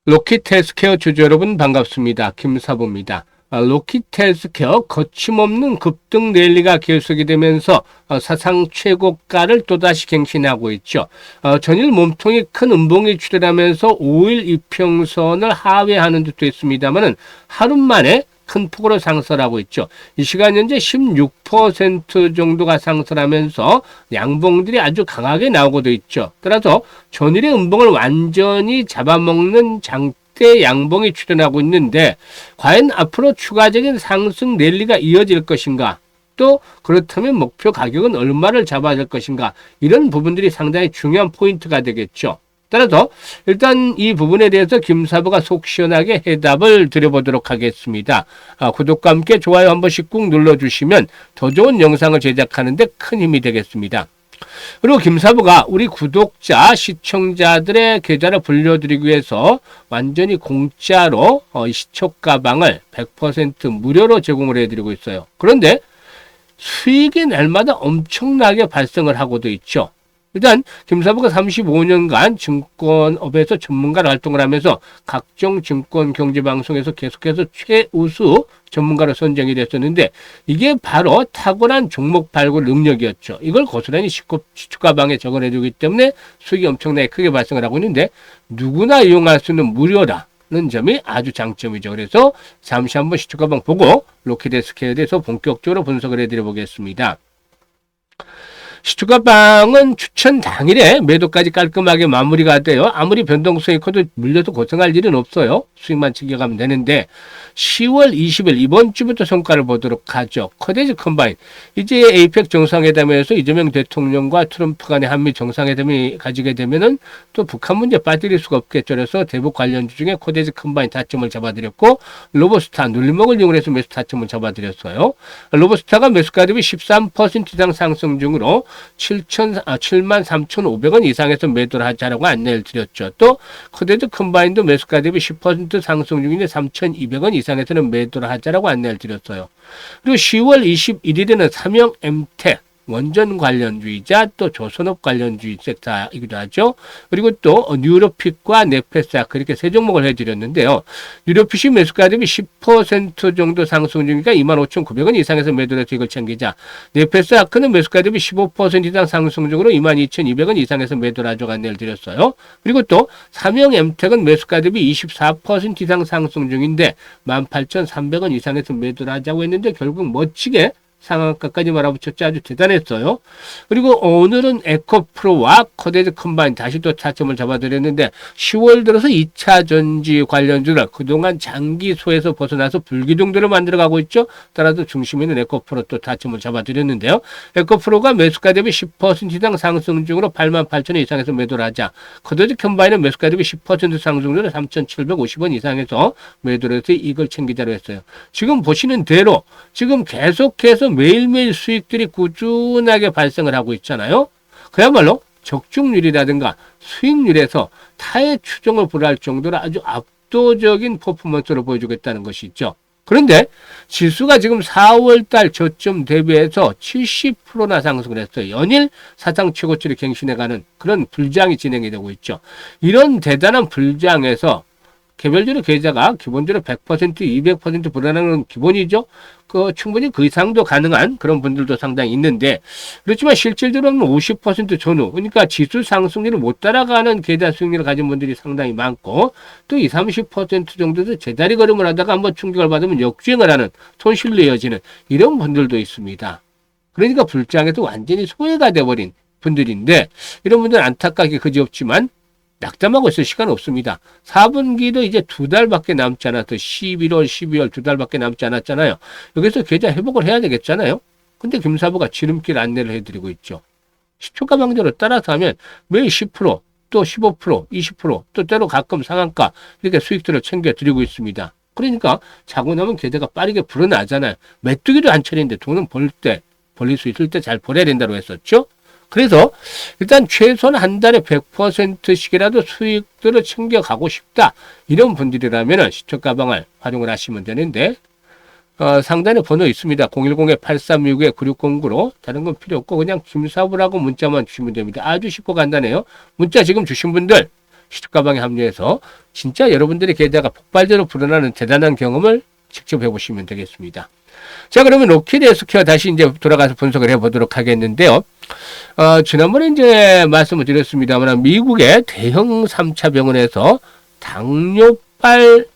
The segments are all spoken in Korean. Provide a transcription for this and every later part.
로킷 헬스케어 주주 여러분 반갑습니다. 김사부입니다. 로킷 헬스케어 거침없는 급등 랠리가 계속이 되면서 사상 최고가를 또다시 갱신하고 있죠. 전일 몸통이 큰 음봉이 출현하면서 5일 이평선을 하회하는 듯도 했습니다만은 하루 만에 큰 폭으로 상승하고 있죠. 이 시간 현재 16% 정도가 상승하면서 양봉들이 아주 강하게 나오고도 있죠. 따라서 전일의 음봉을 완전히 잡아먹는 장대 양봉이 출현하고 있는데 과연 앞으로 추가적인 상승 랠리가 이어질 것인가? 또 그렇다면 목표 가격은 얼마를 잡아야 될 것인가? 이런 부분들이 상당히 중요한 포인트가 되겠죠. 따라서 일단 이 부분에 대해서 김사부가 속 시원하게 해답을 드려보도록 하겠습니다. 구독과 함께 좋아요 한 번씩 꾹 눌러주시면 더 좋은 영상을 제작하는 데 큰 힘이 되겠습니다. 그리고 김사부가 우리 구독자, 시청자들의 계좌를 불려드리기 위해서 완전히 공짜로 시초 가방을 100% 무료로 제공을 해드리고 있어요. 그런데 수익이 날마다 엄청나게 발생을 하고도 있죠. 일단 김사부가 35년간 증권업에서 전문가로 활동을 하면서 각종 증권 경제방송에서 계속해서 최우수 전문가로 선정이 됐었는데 이게 바로 탁월한 종목 발굴 능력이었죠. 이걸 고스란히 시초가방에 적어내주기 때문에 수익이 엄청나게 크게 발생을 하고 있는데 누구나 이용할 수 있는 무료라는 점이 아주 장점이죠. 그래서 잠시 한번 시초가방 보고 로킷 헬스케어에 대해서 본격적으로 분석을 해드려 보겠습니다. 시초가방은 추천 당일에 매도까지 깔끔하게 마무리가 돼요. 아무리 변동성이 커도 물려도 고생할 일은 없어요. 수익만 챙겨가면 되는데 10월 20일 이번 주부터 성과를 보도록 하죠. 코데지 컴바인. 이제 에이펙 정상회담에서 이재명 대통령과 트럼프 간의 한미 정상회담이 가지게 되면은 또 북한 문제 빠뜨릴 수가 없겠죠. 그래서 대북 관련주 중에 코데지 컴바인 타점을 잡아드렸고 로보스타 눌림목을 이용해서 매수 타점을 잡아드렸어요. 로보스타가 매수가 대비 13% 이상 상승 중으로 73,500원 이상에서 매도를 하자라고 안내를 드렸죠. 또 코데지 컴바인도 매수가 대비 10% 상승 중인데 3,200원 이상에서는 매도를 하자라고 안내를 드렸어요. 그리고 10월 21일에는 삼형 엠텍 원전 관련주이자 또 조선업 관련주의 섹터이기도 하죠. 그리고 또 뉴로핏과 네페스아크 이렇게 세 종목을 해드렸는데요. 뉴로핏이 매수가 대비 10% 정도 상승 중이니까 25,900원 이상에서 매도를 해서 이걸 챙기자. 네페스아크는 매수가 대비 15% 이상 상승 중으로 22,200원 이상에서 매도를 하자고 안내를 드렸어요. 그리고 또 삼형 엠텍은 매수가 대비 24% 이상 상승 중인데 18,300원 이상에서 매도를 하자고 했는데 결국 멋지게 상한가까지 몰아붙였죠. 아주 대단했어요. 그리고 오늘은 에코프로와 코데지 컴바인 다시 또 타점을 잡아드렸는데 10월 들어서 2차 전지 관련주를 그동안 장기소에서 벗어나서 불기둥들을 만들어가고 있죠. 따라서 중심에 있는 에코프로 또 타점을 잡아드렸는데요. 에코프로가 매수가 대비 10% 이상 상승 중으로 88,000원 이상에서 매도를 하자. 코데지 컴바인은 매수가 대비 10% 상승 중으로 3,750원 이상에서 매도를 해서 이걸 챙기자로 했어요. 지금 보시는 대로 지금 계속해서 매일매일 수익들이 꾸준하게 발생을 하고 있잖아요. 그야말로 적중률이라든가 수익률에서 타의 추종을 불허할 정도로 아주 압도적인 퍼포먼스를 보여주겠다는 것이 있죠. 그런데 지수가 지금 4월달 저점 대비해서 70%나 상승을 했어요. 연일 사상 최고치를 갱신해가는 그런 불장이 진행이 되고 있죠. 이런 대단한 불장에서 개별적으로 계좌가 기본적으로 100%, 200% 불어나는 건 기본이죠. 충분히 그 이상도 가능한 그런 분들도 상당히 있는데, 그렇지만 실질적으로는 50% 전후, 그러니까 지수 상승률을 못 따라가는 계좌 수익률을 가진 분들이 상당히 많고, 또 20, 30% 정도도 제자리 걸음을 하다가 한번 충격을 받으면 역주행을 하는 손실로 이어지는 이런 분들도 있습니다. 그러니까 불장에도 완전히 소외가 돼버린 분들인데, 이런 분들은 안타깝게 그지없지만 낙담하고 있을 시간 없습니다. 4분기도 이제 2달밖에 남지 않았어. 11월, 12월 2달밖에 남지 않았잖아요. 여기서 계좌 회복을 해야 되겠잖아요. 근데 김사부가 지름길 안내를 해드리고 있죠. 시초가방대로 따라서 하면 매일 10%, 또 15%, 20%, 또 때로 가끔 상한가 이렇게 수익들을 챙겨드리고 있습니다. 그러니까 자고 나면 계좌가 빠르게 불어나잖아요. 메뚜기도 안 차리는데 돈은 벌릴 수 있을 때 잘 벌어야 된다고 했었죠. 그래서 일단 최소한 한 달에 100%씩이라도 수익들을 챙겨가고 싶다. 이런 분들이라면 시초가방을 활용을 하시면 되는데 상단에 번호 있습니다. 010-8369-9609로 다른 건 필요 없고 그냥 김사부라고 문자만 주시면 됩니다. 아주 쉽고 간단해요. 문자 지금 주신 분들 시초가방에 합류해서 진짜 여러분들의 계좌가 폭발적으로 불어나는 대단한 경험을 직접 해보시면 되겠습니다. 자, 그러면 로키드 헬스케어 다시 이제 돌아가서 분석을 해보도록 하겠는데요. 지난번에 이제 말씀을 드렸습니다만 미국의 대형 3차 병원에서 당뇨발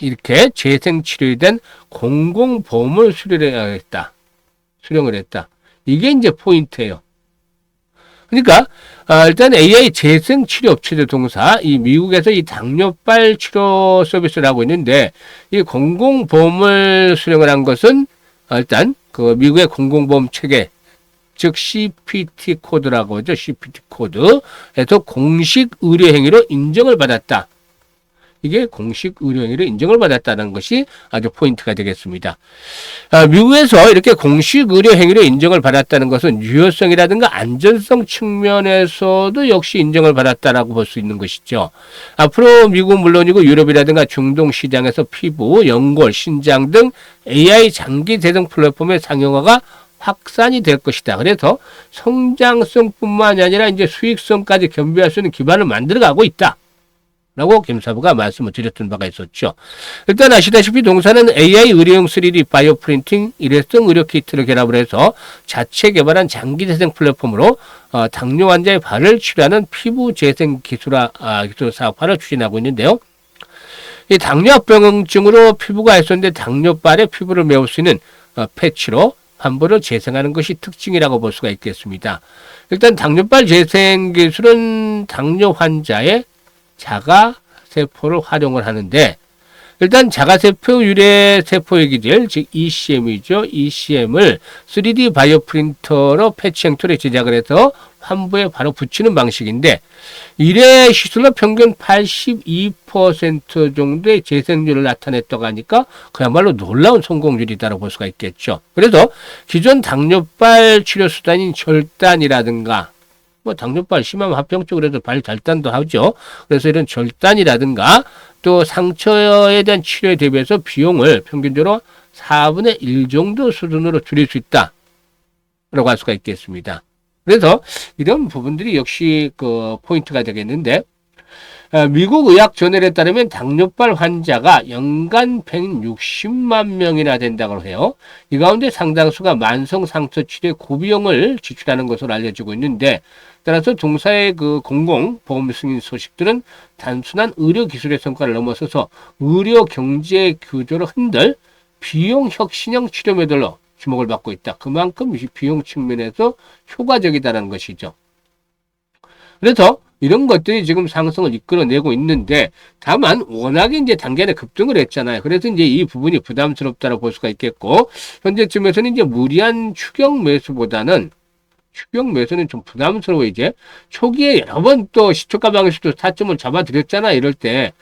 이렇게 재생치료에 대한 공공보험을 수령을 했다. 이게 이제 포인트예요. 그러니까 일단 AI 재생치료 업체들 동사 이 미국에서 이 당뇨발 치료 서비스를 하고 있는데 이 공공보험을 수령을 한 것은 일단 그 미국의 공공보험 체계 즉 CPT 코드라고 하죠. CPT 코드에서 공식 의료 행위로 인정을 받았다. 이게 공식 의료 행위로 인정을 받았다는 것이 아주 포인트가 되겠습니다. 미국에서 이렇게 공식 의료 행위로 인정을 받았다는 것은 유효성이라든가 안전성 측면에서도 역시 인정을 받았다라고 볼 수 있는 것이죠. 앞으로 미국은 물론이고 유럽이라든가 중동 시장에서 피부, 연골, 신장 등 AI 장기 재생 플랫폼의 상용화가 확산이 될 것이다. 그래서 성장성뿐만이 아니라 이제 수익성까지 겸비할 수 있는 기반을 만들어가고 있다. 라고 김사부가 말씀을 드렸던 바가 있었죠. 일단 아시다시피 동사는 AI 의료용 3D 바이오 프린팅 일회성 의료 키트를 결합을 해서 자체 개발한 장기 재생 플랫폼으로 당뇨 환자의 발을 치료하는 피부 재생 기술 사업화를 추진하고 있는데요. 이 당뇨합병증으로 피부가 훼손된 당뇨발의 피부를 메울 수 있는 패치로 환부를 재생하는 것이 특징이라고 볼 수가 있겠습니다. 일단 당뇨발 재생 기술은 당뇨 환자의 자가세포를 활용을 하는데 일단 자가세포 유래 세포의 기질 즉 ECM이죠. ECM을 3D 바이오 프린터로 패치 형태로 제작을 해서 환부에 바로 붙이는 방식인데 이래 시술로 평균 82% 정도의 재생률을 나타냈다고 하니까 그야말로 놀라운 성공률이다라고 볼 수가 있겠죠. 그래서 기존 당뇨발 치료 수단인 절단이라든가 당뇨발 심하면 합병증으로 해서 발 절단도 하죠. 그래서 이런 절단이라든가 또 상처에 대한 치료에 대비해서 비용을 평균적으로 4분의 1 정도 수준으로 줄일 수 있다. 라고 할 수가 있겠습니다. 그래서 이런 부분들이 역시 그 포인트가 되겠는데 미국 의학저널에 따르면 당뇨발 환자가 연간 160만 명이나 된다고 해요. 이 가운데 상당수가 만성 상처 치료에 고비용을 지출하는 것으로 알려지고 있는데 따라서 동사의 그 공공보험 승인 소식들은 단순한 의료 기술의 성과를 넘어서서 의료 경제 구조를 흔들 비용 혁신형 치료 모델로 주목을 받고 있다. 그만큼 비용 측면에서 효과적이다라는 것이죠. 그래서 이런 것들이 지금 상승을 이끌어내고 있는데 다만 워낙에 이제 단기간에 급등을 했잖아요. 그래서 이제 이 부분이 부담스럽다고 볼 수가 있겠고 현재쯤에서는 이제 무리한 추격 매수보다는 추격 매수는 좀 부담스러워. 이제 초기에 여러 번 또 시초가방에서도 타점을 잡아드렸잖아 이럴 때.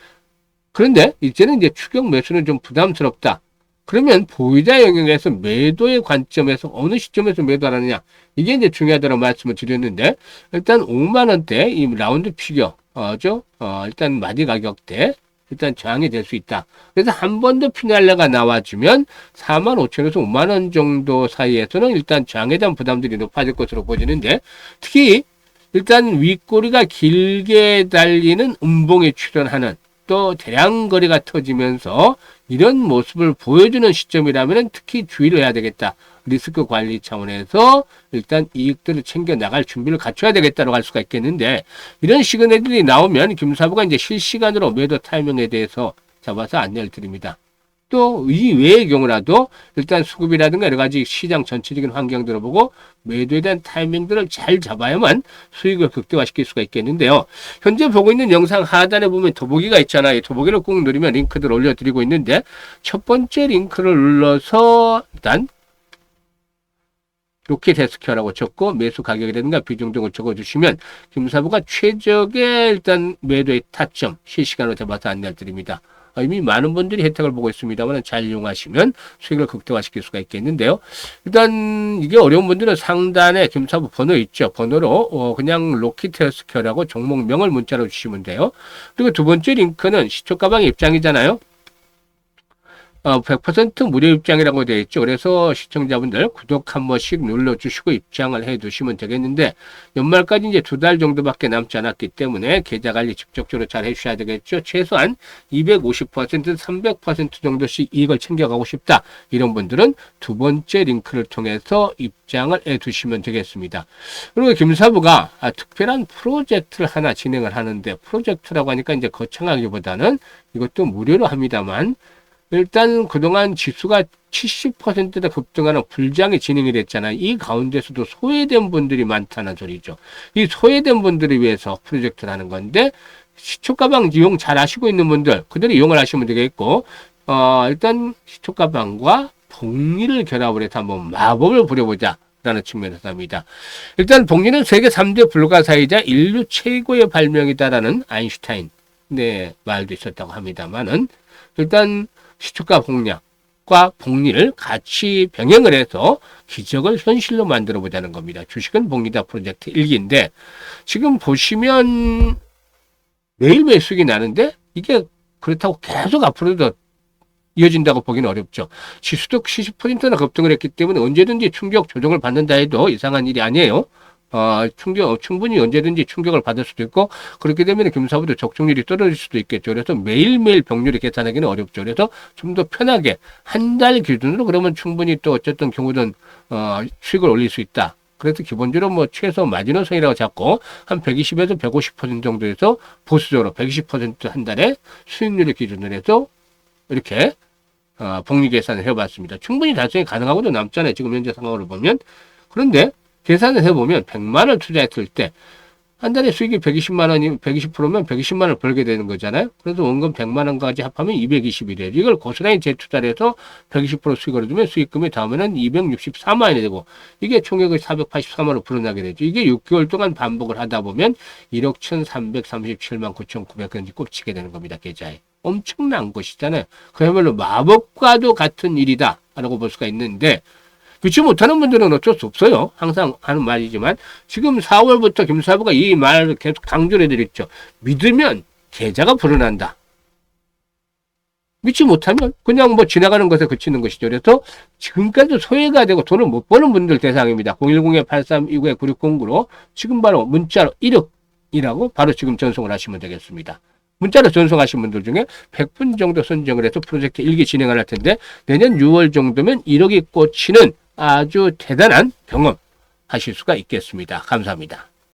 그런데 이제는 이제 추격 매수는 좀 부담스럽다. 그러면 보유자 영역에서 매도의 관점에서 어느 시점에서 매도하느냐 이게 이제 중요하다고 말씀을 드렸는데 일단 5만 원대 이 라운드 피겨죠. 일단 마디 가격대 일단 저항이 될 수 있다. 그래서 한 번 더 피날레가 나와주면 4만 5천에서 5만 원 정도 사이에서는 일단 저항에 대한 부담들이 높아질 것으로 보이는데 특히 일단 윗꼬리가 길게 달리는 음봉에 출현하는 또 대량 거래가 터지면서 이런 모습을 보여주는 시점이라면 특히 주의를 해야 되겠다. 리스크 관리 차원에서 일단 이익들을 챙겨 나갈 준비를 갖춰야 되겠다고 할 수가 있겠는데 이런 시그널들이 나오면 김사부가 이제 실시간으로 매도 타이밍에 대해서 잡아서 안내를 드립니다. 또 이 외의 경우라도 일단 수급이라든가 여러 가지 시장 전체적인 환경들을 보고 매도에 대한 타이밍들을 잘 잡아야만 수익을 극대화시킬 수가 있겠는데요. 현재 보고 있는 영상 하단에 보면 더보기가 있잖아요. 이 더보기를 꾹 누르면 링크들을 올려드리고 있는데 첫 번째 링크를 눌러서 일단 로켓 헬스케어라고 적고 매수 가격이라든가 비중 등을 적어주시면 김사부가 최적의 일단 매도의 타점 실시간으로 잡아서 안내를 드립니다. 이미 많은 분들이 혜택을 보고 있습니다만 잘 이용하시면 수익을 극대화시킬 수가 있겠는데요. 일단 이게 어려운 분들은 상단에 김사부 번호 있죠. 번호로 그냥 로켓 헬스케어라고 종목명을 문자로 주시면 돼요. 그리고 두 번째 링크는 시초가방 입장이잖아요. 100% 무료 입장이라고 되어 있죠. 그래서 시청자분들 구독 한 번씩 눌러주시고 입장을 해 두시면 되겠는데, 연말까지 이제 2달 정도밖에 남지 않았기 때문에 계좌 관리 직접적으로 잘 해주셔야 되겠죠. 최소한 250%, 300% 정도씩 이익을 챙겨가고 싶다. 이런 분들은 두 번째 링크를 통해서 입장을 해 두시면 되겠습니다. 그리고 김사부가 특별한 프로젝트를 하나 진행을 하는데, 프로젝트라고 하니까 이제 거창하기보다는 이것도 무료로 합니다만, 일단 그동안 지수가 70%나 급등하는 불장이 진행이 됐잖아요. 이 가운데서도 소외된 분들이 많다는 소리죠. 이 소외된 분들을 위해서 프로젝트를 하는 건데, 시초가방 이용 잘 하시고 있는 분들, 그대로 이용을 하시면 되겠고, 일단 시초가방과 복리를 결합을 해서 한번 마법을 부려보자. 라는 측면에서 합니다. 일단 복리는 세계 3대 불가사이자 인류 최고의 발명이다라는 아인슈타인의 말도 있었다고 합니다만은, 일단 시초가 공략과 복리를 같이 병행을 해서 기적을 현실로 만들어 보자는 겁니다. 주식은 복리다 프로젝트 1기인데, 지금 보시면 매일매일 수익이 나는데 이게 그렇다고 계속 앞으로도 이어진다고 보기는 어렵죠. 지수도 70%나 급등을 했기 때문에 언제든지 충격 조정을 받는다 해도 이상한 일이 아니에요. 충분히 언제든지 충격을 받을 수도 있고, 그렇게 되면 김사부도 적중률이 떨어질 수도 있겠죠. 그래서 매일매일 병률을 계산하기는 어렵죠. 그래서 좀 더 편하게 한 달 기준으로 그러면 충분히 또 어쨌든 경우든 수익을 올릴 수 있다. 그래서 기본적으로 뭐 최소 마지노선이라고 잡고 한 120에서 150% 정도에서 보수적으로 120% 한 달에 수익률을 기준으로 해서 이렇게 복리 계산을 해봤습니다. 충분히 달성이 가능하고도 남잖아요. 지금 현재 상황으로 보면. 그런데 계산을 해보면 100만 원을 투자했을 때 한 달에 수익이 120만 원이 120%면 120만 원을 벌게 되는 거잖아요. 그래서 원금 100만 원까지 합하면 221이에요. 이걸 고스란히 재투자를 해서 120% 수익을 얻으면 수익금이 다음에는 264만 원이 되고, 이게 총액을 483만 원으로 불어나게 되죠. 이게 6개월 동안 반복을 하다 보면 1억 1,337만 9,900원이 꽂히게 되는 겁니다. 계좌에. 엄청난 것이잖아요. 그야말로 마법과도 같은 일이다 라고 볼 수가 있는데, 믿지 못하는 분들은 어쩔 수 없어요. 항상 하는 말이지만, 지금 4월부터 김사부가 이 말을 계속 강조를 해드렸죠. 믿으면 계좌가 불어난다. 믿지 못하면 그냥 뭐 지나가는 것에 그치는 것이죠. 그래서 지금까지 소외가 되고 돈을 못 버는 분들 대상입니다. 010-8329-9609로 지금 바로 문자로 1억이라고 바로 지금 전송을 하시면 되겠습니다. 문자로 전송하신 분들 중에 100분 정도 선정을 해서 프로젝트 1기 진행을 할 텐데, 내년 6월 정도면 1억이 꽂히는 아주 대단한 경험 하실 수가 있겠습니다. 감사합니다.